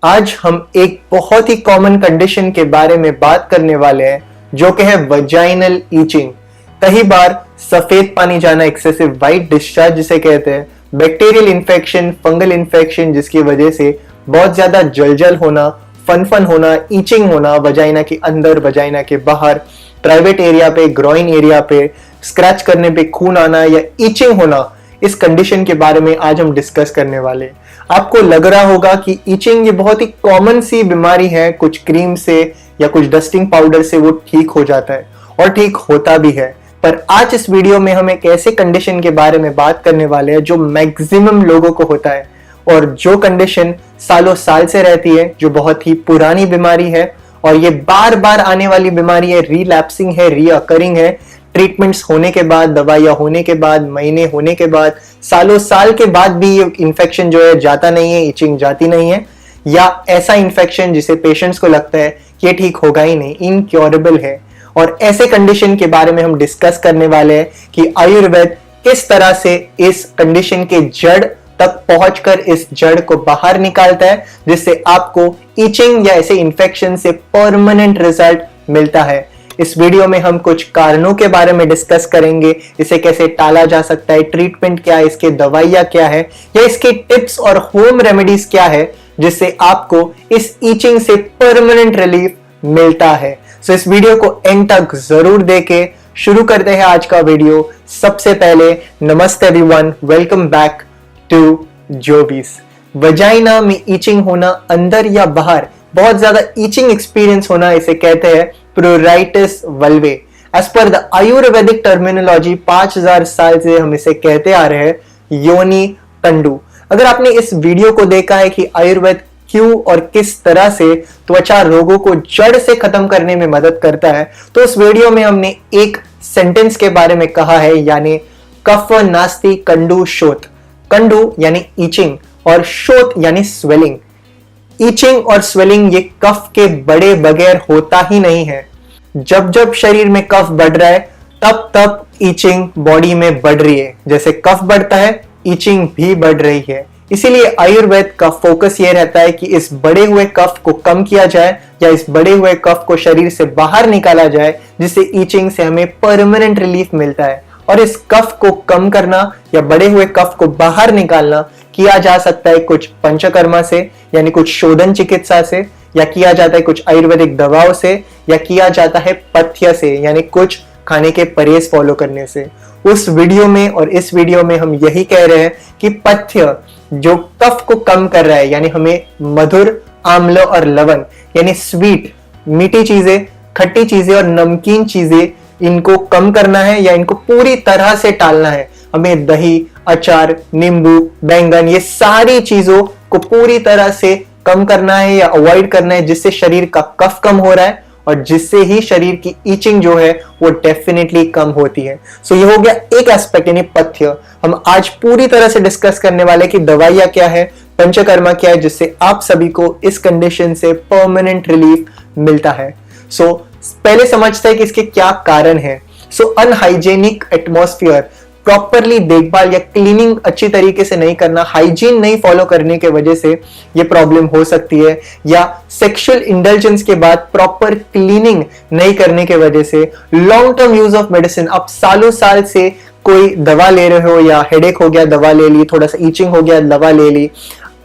आज हम एक बहुत ही कॉमन कंडीशन के बारे में बात करने वाले हैं जो कि है वजाइनल ईचिंग। कई बार सफेद पानी जाना, एक्सेसिव वाइट डिस्चार्ज जिसे कहते हैं, बैक्टीरियल इन्फेक्शन, फंगल इन्फेक्शन जिसकी वजह से बहुत ज्यादा जलजल होना, फन होना, ईचिंग होना वजाइना के अंदर, वजाइना के बाहर, प्राइवेट एरिया पे, ग्रॉइन एरिया पे, स्क्रैच करने पे खून आना या ईचिंग होना। इस कंडीशन के बारे में आज हम डिस्कस करने वाले हैं। आपको लग रहा होगा कि ईचिंग ये बहुत ही कॉमन सी बीमारी है, कुछ क्रीम से या कुछ डस्टिंग पाउडर से वो ठीक हो जाता है और ठीक होता भी है। पर आज इस वीडियो में हम एक ऐसे कंडीशन के बारे में बात करने वाले हैं जो मैक्सिमम लोगों को होता है और जो कंडीशन सालों साल से रहती है, जो बहुत ही पुरानी बीमारी है और ये बार बार आने वाली बीमारी है, रीलैप्सिंग है, रीअकरिंग है। ट्रीटमेंट्स होने के बाद, दवाइयां होने के बाद, महीने होने के बाद, सालों साल के बाद भी ये इन्फेक्शन जो है जाता नहीं है, इचिंग जाती नहीं है, या ऐसा इन्फेक्शन जिसे पेशेंट्स को लगता है कि ये ठीक होगा ही नहीं, इनक्योरेबल है। और ऐसे कंडीशन के बारे में हम डिस्कस करने वाले हैं कि आयुर्वेद किस तरह से इस कंडीशन के जड़ तक पहुंचकर इस जड़ को बाहर निकालता है, जिससे आपको इचिंग या ऐसे इन्फेक्शन से परमानेंट रिजल्ट मिलता है। इस वीडियो में हम कुछ कारणों के बारे में डिस्कस करेंगे, इसे कैसे टाला जा सकता है, ट्रीटमेंट क्या है, इसके दवाइयां क्या है, या इसके टिप्स और होम रेमेडीज क्या है जिससे आपको इस ईचिंग से परमानेंट रिलीफ मिलता है। सो इस वीडियो को एंड तक जरूर देखें। शुरू करते हैं आज का वीडियो। सबसे पहले नमस्ते एवरीवन, वेलकम बैक टू जोबीस। वजाइना में ईचिंग होना, अंदर या बाहर बहुत ज्यादा ईचिंग एक्सपीरियंस होना, इसे कहते हैं pruritus vulvae. As per the Ayurvedic terminology 5000 साल से हम इसे कहते आ रहे हैं योनि तंडु। अगर आपने इस वीडियो को देखा है कि आयुर्वेद क्यों और किस तरह से त्वचा रोगों को जड़ से खत्म करने में मदद करता है, तो इस वीडियो में हमने एक सेंटेंस के बारे में कहा है, यानी कफ नास्ति कंडु शोथ। कंडु यानी ईचिंग और शोथ यानी स्वेलिंग। ईचिंग और स्वेलिंग ये कफ के बड़े बगैर होता ही नहीं है। जब जब शरीर में कफ बढ़ रहा है तब तब ईचिंग बॉडी में बढ़ रही है। जैसे कफ बढ़ता है, ईचिंग भी बढ़ रही है। इसीलिए आयुर्वेद का फोकस ये रहता है कि इस बढ़े हुए कफ को कम किया जाए या इस बढ़े हुए कफ को शरीर से बाहर निकाला जाए, जिससे ईचिंग से हमें परमानेंट रिलीफ मिलता है। और इस कफ को कम करना या बढ़े हुए कफ को बाहर निकालना किया जा सकता है कुछ पंचकर्मा से, यानी कुछ शोधन चिकित्सा से, या किया जाता है कुछ आयुर्वेदिक दवाओं से, या किया जाता है पथ्य से, यानी कुछ खाने के परहेज फॉलो करने से। उस वीडियो में और इस वीडियो में हम यही कह रहे हैं कि पथ्य जो कफ को कम कर रहा है, यानी हमें मधुर, आम्ल और लवण यानी स्वीट, मीठी चीजें, खट्टी चीजें और नमकीन चीजें, इनको कम करना है या इनको पूरी तरह से टालना है। हमें दही, अचार, नींबू, बैंगन, ये सारी चीजों को पूरी तरह से कम करना है या अवॉइड करना है, जिससे शरीर का कफ कम हो रहा है और जिससे ही शरीर की ईचिंग जो है वो डेफिनेटली कम होती है। सो ये हो गया एक एस्पेक्ट, यानी पथ्य। हम आज पूरी तरह से डिस्कस करने वाले कि दवाइयां क्या है, पंचकर्मा क्या है, जिससे आप सभी को इस कंडीशन से परमानेंट रिलीफ मिलता है। सो पहले समझते हैं कि इसके क्या कारण है। सो अनहाइजेनिक एटमॉस्फेयर, प्रॉपरली देखभाल या क्लीनिंग अच्छी तरीके से नहीं करना, हाइजीन नहीं फॉलो करने के वजह से ये प्रॉब्लम हो सकती है, या सेक्सुअल इंडल्जेंस के बाद प्रॉपर क्लीनिंग नहीं करने के वजह से, long term use of medicine, आप सालों साल से कोई दवा ले रहे हो, या हेडेक हो गया दवा ले ली, थोड़ा सा ईचिंग हो गया दवा ले ली,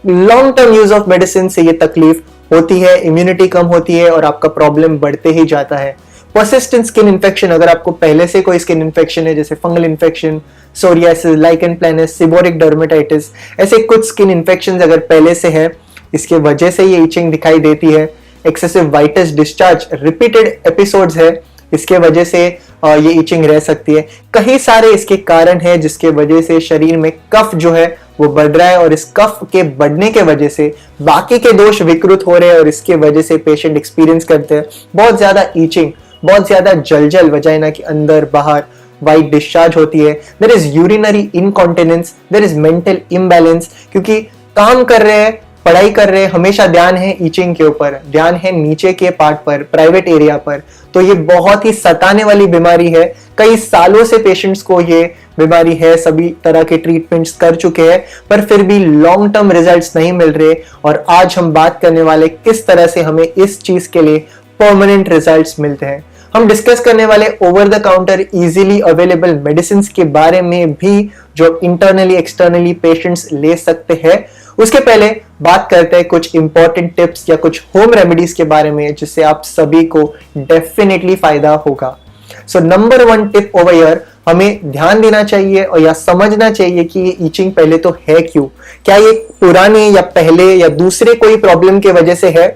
long term use of medicine से ये तकलीफ होती है, इम्यूनिटी कम होती है और आपका प्रॉब्लम बढ़ते ही जाता है। पर्सिस्टेंट स्किन इन्फेक्शन, अगर आपको पहले से कोई स्किन इन्फेक्शन है, जैसे fungal infection, psoriasis, lichen planus, seborrheic dermatitis, ऐसे कुछ स्किन इन्फेक्शंस अगर पहले से है, इसके वजह से ये इचिंग दिखाई देती है। एक्सेसिव वाइटस डिस्चार्ज, रिपीटेड एपिसोड्स है, इसके वजह से ये इचिंग रह सकती है। कई सारे इसके कारण हैं जिसके वजह से शरीर में कफ जो है वो बढ़ रहा है और इस कफ के बढ़ने के वजह से बाकी के दोष विकृत हो रहे हैं और इसके वजह से पेशेंट एक्सपीरियंस करते हैं बहुत ज्यादा इचिंग, बहुत ज्यादा जलजल वजाइना के अंदर बाहर, वाइट डिस्चार्ज होती है। There is urinary incontinence, there is mental imbalance, क्योंकि काम कर रहे हैं पढ़ाई कर रहे हैं हमेशा ध्यान है ईचिंग के ऊपर, ध्यान है नीचे के पार्ट पर, प्राइवेट एरिया पर, तो ये बहुत ही सताने वाली बीमारी है। कई सालों से पेशेंट्स को ये बीमारी है, सभी तरह के ट्रीटमेंट्स कर चुके हैं, पर फिर भी लॉन्ग टर्म रिजल्ट्स नहीं मिल रहे। और आज हम बात करने वाले किस तरह से हमें इस चीज के लिए परमानेंट रिजल्ट्स मिलते हैं। हम डिस्कस करने वाले over the counter easily available medicine के बारे में भी, जो इंटरनली एक्सटर्नली पेशेंट्स ले सकते हैं। उसके पहले बात करते हैं कुछ इंपॉर्टेंट टिप्स या कुछ होम रेमेडीज के बारे में, जिससे आप सभी को डेफिनेटली फायदा होगा। So number 1 tip over here, हमें ध्यान देना चाहिए और या समझना चाहिए कि ये ईचिंग पहले तो है क्यों। क्या ये पुराने या पहले या दूसरे कोई प्रॉब्लम की वजह से है,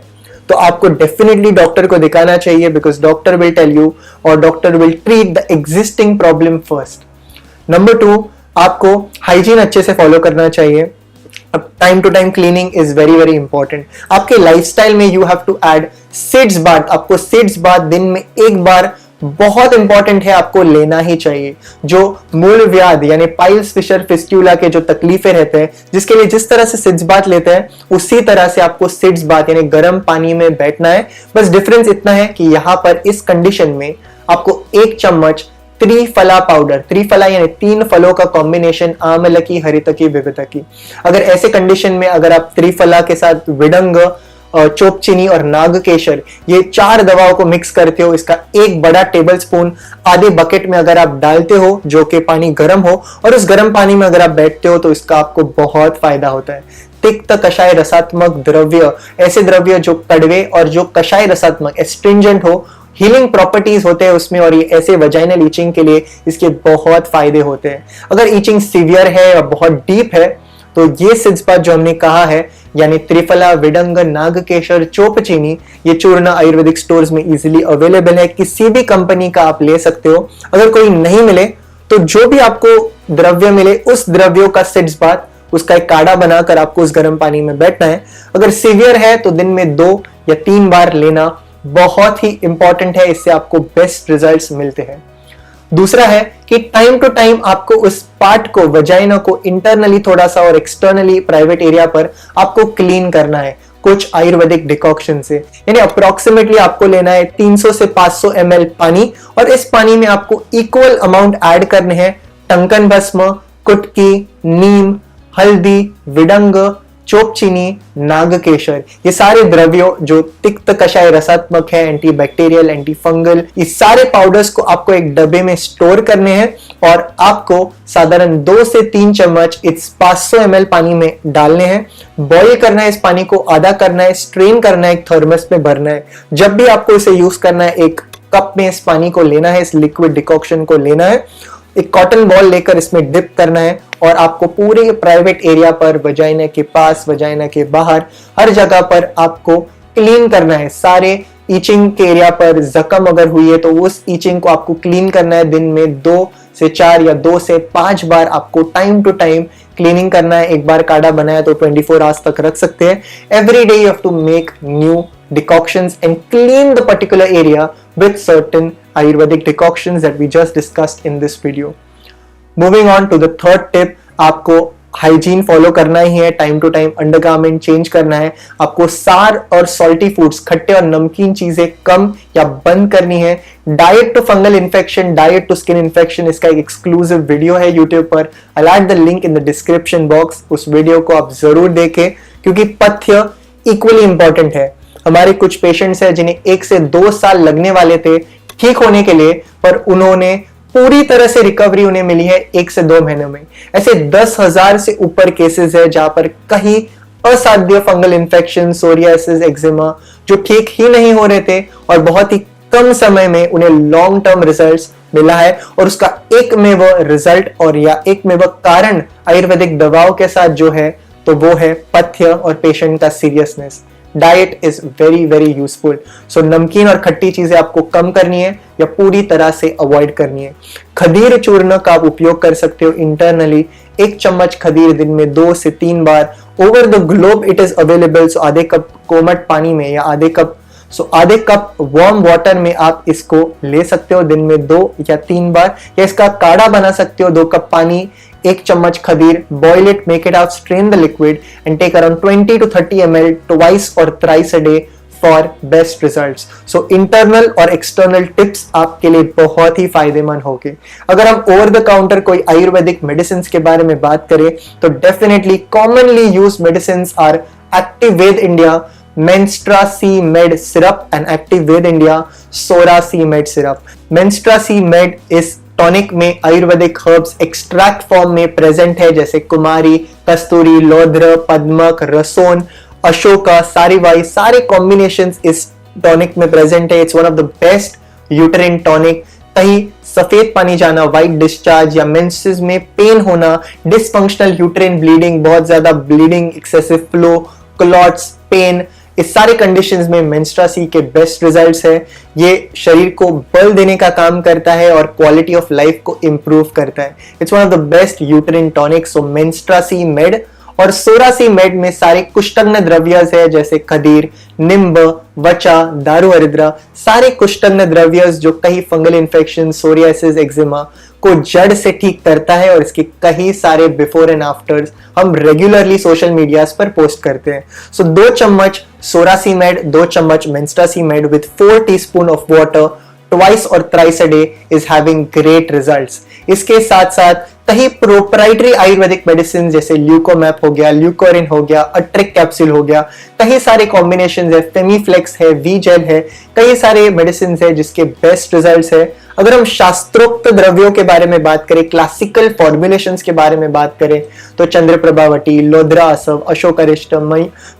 तो आपको डेफिनेटली डॉक्टर को दिखाना चाहिए, because doctor will tell you और doctor will treat the existing problem first. Number 2, आपको हाइजीन अच्छे से फॉलो करना चाहिए। अब time to time cleaning is very very important. आपके लाइफस्टाइल में you have to add sitz bath. आपको सिड्स बाथ दिन में एक बार बहुत इंपॉर्टेंट है, आपको लेना ही चाहिए। जो मूल व्याध यानी पाइल्स, फिशर, फिस्ट्यूला के जो तकलीफें रहते हैं, जिसके लिए जिस तरह से सिड्स बाथ लेते हैं, उसी तरह से आपको सिड्स बाथ यानी गर्म पानी में बैठना है। बस डिफरेंस इतना है कि यहां पर इस कंडीशन में आपको 1 चम्मच त्रिफला पाउडर, त्रिफला यानी 3 फलों का कॉम्बिनेशन, आमलकी, हरितकी, विवितकी। अगर ऐसे कंडीशन में अगर आप त्रिफला के साथ विडंग, चोपचीनी और नागकेशर, ये 4 दवाओं को मिक्स करते हो, इसका 1 बड़ा टेबल स्पून आधे बकेट में अगर आप डालते हो, जो कि पानी गर्म हो, और उस गर्म पानी में अगर आप बैठते हो, तो इसका आपको बहुत फायदा होता है। तिक्त, कषाय, रसात्मक द्रव्य, ऐसे द्रव्य जो कड़वे और जो कषाय रसात्मक एस्ट्रिंजेंट हो, हीलिंग प्रॉपर्टीज होते हैं उसमें, और ये ऐसे वजाइनल ईचिंग के लिए इसके बहुत फायदे होते हैं। अगर ईचिंग सीवियर है और बहुत डीप है, तो ये सिड्स बाथ जो हमने कहा है, यानी त्रिफला, विडंग, नागकेशर, चोपचीनी, ये चूर्ण आयुर्वेदिक स्टोर्स में इजीली अवेलेबल है। किसी भी कंपनी का आप ले सकते हो। अगर कोई नहीं मिले, तो जो भी आपको द्रव्य मिले, उस द्रव्यों का सिड्स बाथ, उसका एक काढ़ा बनाकर आपको उस गर्म पानी में बैठना है। अगर सीवियर है तो दिन में 2 या 3 बार लेना बहुत ही इंपॉर्टेंट है, इससे आपको बेस्ट रिजल्ट्स मिलते हैं। दूसरा है कि टाइम टू टाइम आपको उस पार्ट को, वजाइना को इंटरनली थोड़ा सा और एक्सटर्नली प्राइवेट एरिया पर आपको क्लीन करना है कुछ आयुर्वेदिक डिकॉक्शन से। यानी अप्रोक्सीमेटली आपको लेना है 300 से 500 ml पानी, और इस पानी में आपको इक्वल अमाउंट ऐड करने हैं टंकन भस्म, कुटकी, नीम, हल्दी, विडंग, चोपचीनी, नागकेशर, ये सारे द्रव्यों जो तिक्त, कषाय, रसात्मक है, एंटीबैक्टीरियल, एंटी फंगल, इस सारे पाउडर्स को आपको एक डब्बे में स्टोर करने हैं, और आपको साधारण 2 से 3 चम्मच इस 500 ml पानी में डालने हैं। बॉईल करना है, इस पानी को आधा करना है, स्ट्रेन करना है, एक थर्मस में भरना है। जब भी आपको इसे यूज करना है, एक कप में इस पानी को लेना है, इस लिक्विड डिकॉक्शन को लेना है, एक कॉटन बॉल लेकर इसमें डिप करना है, और आपको पूरे प्राइवेट एरिया पर, वजाइना के पास, वजाइना के बाहर, हर जगह पर आपको क्लीन करना है। सारे ईचिंग के एरिया पर जख्म अगर हुई है, तो उस ईचिंग को आपको क्लीन करना है। दिन में 2 से 4 या 2 से 5 बार आपको टाइम टू टाइम क्लीनिंग करना है। एक बार काढ़ा बनाया तो 24 आवर्स तक रख सकते हैं। Every day you have to make new decoctions and clean the particular area with certain Ayurvedic decoctions that we just discussed in this video. Moving on to the third tip, आपको hygiene follow करना ही है, time to time undergarment change करना है। आपको सार और salty foods, खट्टे और नमकीन चीजें कम या बंद करनी है। Diet to fungal infection, diet to skin infection, इसका एक एक्सक्लूसिव वीडियो है यूट्यूब पर। I add the link in the description box. उस वीडियो को आप जरूर देखें, क्योंकि पथ्य इक्वली इंपॉर्टेंट है। हमारे कुछ पेशेंट्स हैं जिन्हें 1 से 2 साल लगने वाले थे ठीक होने के लिए, पर उन्होंने पूरी तरह से रिकवरी उन्हें मिली है 1 से 2 महीनों में। ऐसे 10,000 से ऊपर केसेस है जहां पर कहीं असाध्य फंगल इन्फेक्शन, सोरियासिस, एक्जिमा जो ठीक ही नहीं हो रहे थे, और बहुत ही कम समय में उन्हें लॉन्ग टर्म रिजल्ट्स मिला है। और उसका एकमेव रिजल्ट और या एकमेव कारण आयुर्वेदिक दवाओं के साथ जो है, तो वो है पथ्य और पेशेंट का seriousness. Diet is very very useful. So नमकीन और खट्टी चीजें आपको कम करनी है या पूरी तरह से अवॉइड करनी है। खदीर चूर्ण का आप उपयोग कर सकते हो इंटरनली। 1 चम्मच खदीर दिन में 2 से 3 बार। Over the globe it is available. So आधे कप कोमट पानी में या आधे कप वार्म वाटर में आप इसको ले सकते हो दिन में 2 या 3 बार, या इसका काढ़ा बना सकते हो। 2 कप पानी, 1 चम्मच Khadir, boil it, make it out, strain the liquid and take around 20 to 30 ml twice or thrice a day for best results. So internal और external tips आपके लिए बहुत ही फायदेमंद होंगे। अगर हम ओवर द काउंटर कोई आयुर्वेदिक मेडिसिन के बारे में बात करें तो definitely commonly use medicine are activated India Menstra C Med syrup and Actived India Sora C Med syrup. Menstra C Med इस टॉनिक में आयुर्वेदिक हर्ब्स एक्सट्रैक्ट फॉर्म में प्रेजेंट है, जैसे कुमारी, कस्तूरी, लौद्र, पद्मक, रसोन, अशोका, सारीवाई, सारे कॉम्बिनेशंस इस टॉनिक में प्रेजेंट है। It's one of the best uterine tonic. कहीं सफेद पानी जाना, व्हाइट डिस्चार्ज या मेंसेस में पेन होना, डिसफंक्शनल यूटेरिन ब्लीडिंग, बहुत ज्यादा bleeding, excessive flow, clots, pain, इस सारे कंडीशंस में मेंस्ट्रा सी के बेस्ट रिजल्ट्स है। ये शरीर को बल देने का काम करता है और क्वालिटी ऑफ लाइफ को इंप्रूव करता है। It's one of the best uterine tonic. So Menstra C Med और सोरा सी मेड में सारे कुष्ठग्न द्रव्यस है, जैसे खदीर, निम्ब, वचा, दारू हरिद्रा, सारे कुष्ठग्न द्रव्यस जो कई फंगल इन्फेक्शन, सोरियासिस, एक्जिमा को जड़ से ठीक करता है और इसके कई सारे बिफोर एंड आफ्टर्स हम रेगुलरली सोशल मीडियाज पर पोस्ट करते हैं। सो 2 चम्मच सोरा सी मेड, 2 चम्मच Menstra C Med with 4 teaspoon of water twice or thrice a day is having great results. इसके साथ साथ कई प्रोप्राइटरी आयुर्वेदिक मेडिसिन जैसे ल्यूकोमैप हो गया, ल्यूकोरिन हो गया, अट्रिक कैप्सूल हो गया, कई सारे कॉम्बिनेशंस है, फेमीफ्लेक्स है, वी जेल है, कई सारे मेडिसिन है जिसके बेस्ट रिजल्ट्स है। अगर हम शास्त्रोक्त द्रव्यों के बारे में बात करें, क्लासिकल फॉर्मुलेशंस के बारे में बात करें तो चंद्रप्रभावटी, लोद्रा आसव, अशोकरिष्टम,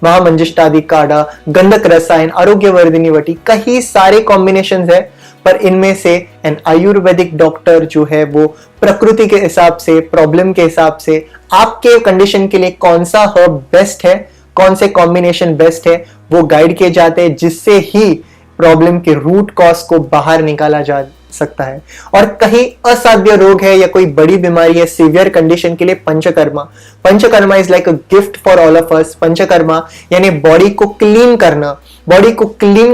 महामंजिष्टादि काढ़ा, गंधक रसायन, आरोग्यवर्धिनी वटी, कई सारे कॉम्बिनेशंस है। पर इनमें से एन आयुर्वेदिक डॉक्टर जो है वो प्रकृति के हिसाब से, प्रॉब्लम के हिसाब से आपके कंडीशन के लिए कौन सा हर्ब बेस्ट है, कौन से कॉम्बिनेशन बेस्ट है, वो गाइड किए जाते हैं, जिससे ही प्रॉब्लम के रूट कॉज को बाहर निकाला जा सकता है। और कहीं असाध्य रोग है या कोई बड़ी बीमारी है, सीवियर कंडीशन के लिए panchakarma is like a gift for all of us. Panchakarma यानी बॉडी को क्लीन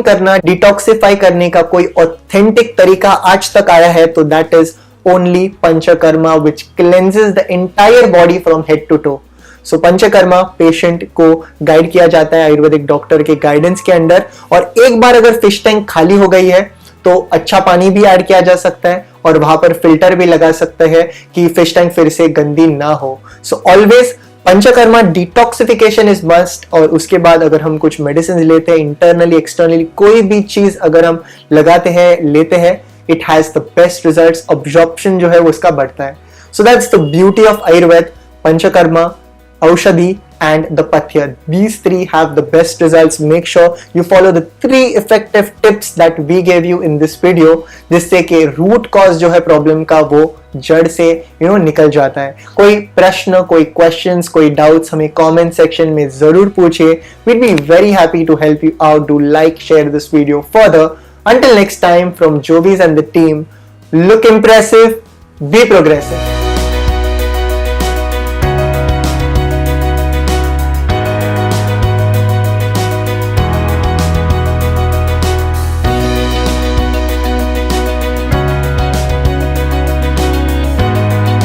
करना, डिटॉक्सिफाई करने का कोई ऑथेंटिक तरीका आज तक आया है तो that is only panchakarma which cleanses the entire body from head to toe. So panchakarma patient को गाइड किया जाता है आयुर्वेदिक डॉक्टर के गाइडेंस के अंडर। और एक बार अगर फिश टैंक खाली हो गई है तो अच्छा पानी भी ऐड किया जा सकता है और वहां पर फिल्टर भी लगा सकते हैं कि फिश टैंक फिर से गंदी ना हो। So always panchakarma detoxification is must. और उसके बाद अगर हम कुछ मेडिसिन लेते हैं, इंटरनली एक्सटर्नली कोई भी चीज अगर हम लगाते हैं, लेते हैं, it has the best results. Absorption जो है वो उसका बढ़ता है। So that's the beauty of Ayurveda, panchakarma, औषधि and the pathya. These 3 have the best results. Make sure you follow the 3 effective tips that we gave you in this video, जिससे कि root cause जो है problem का वो जड़ से निकल जाता है। कोई प्रश्न, कोई questions, कोई doubts हमें comment section में जरूर पूछिए। We'd be very happy to help you out. Do like, share this video further. Until next time, from Jovis and the team, look impressive, be progressive.